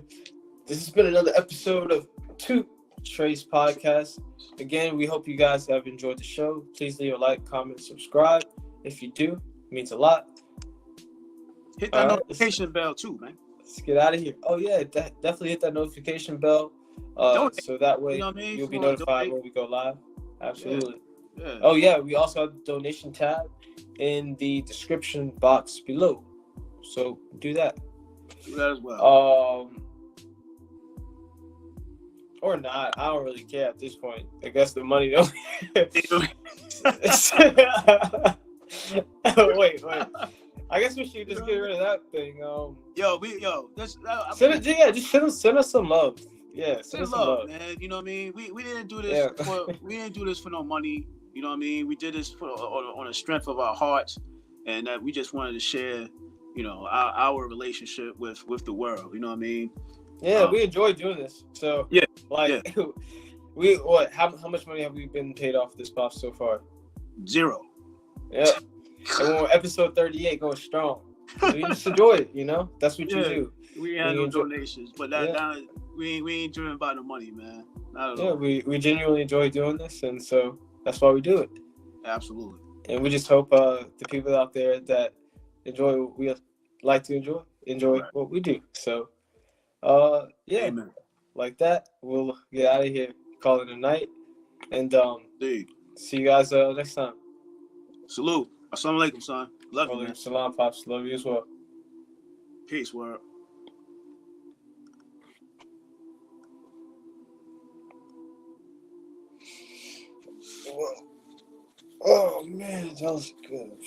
This has been another episode of TwoTreys Podcast. Again, we hope you guys have enjoyed the show. Please leave a like, comment, subscribe. If you do, it means a lot. Hit that notification bell too, man. Let's get out of here. Oh yeah, definitely hit that notification bell. So that way you'll be notified when we go live. Absolutely. Yeah. Oh yeah, we also have the donation tab in the description box below. So do that. Do that as well. Or not. I don't really care at this point. I guess the money don't. Wait. I guess we should just get rid of that thing. Send us some love. Yeah, send us some love, man. You know what I mean? We didn't do this we didn't do this for no money. You know what I mean? We did this for on the strength of our hearts, and that we just wanted to share, you know, our relationship with the world. You know what I mean? Yeah, we enjoy doing this. So how much money have we been paid off this pop so far? 0. Yeah. And we're on episode 38 going strong. So you just enjoy it, you know? That's what you do. We had no donations, but we ain't driven by the money, man. Not at all. We genuinely enjoy doing this, and so that's why we do it. Absolutely. And we just hope the people out there that enjoy what we like to enjoy what we do. So Amen. Like that, we'll get out of here, call it a night, and see you guys next time. Salute. Assalamu alaikum, son. Love you, man. Salam, Pops. Love you as well. Peace, world. Oh man, that was good.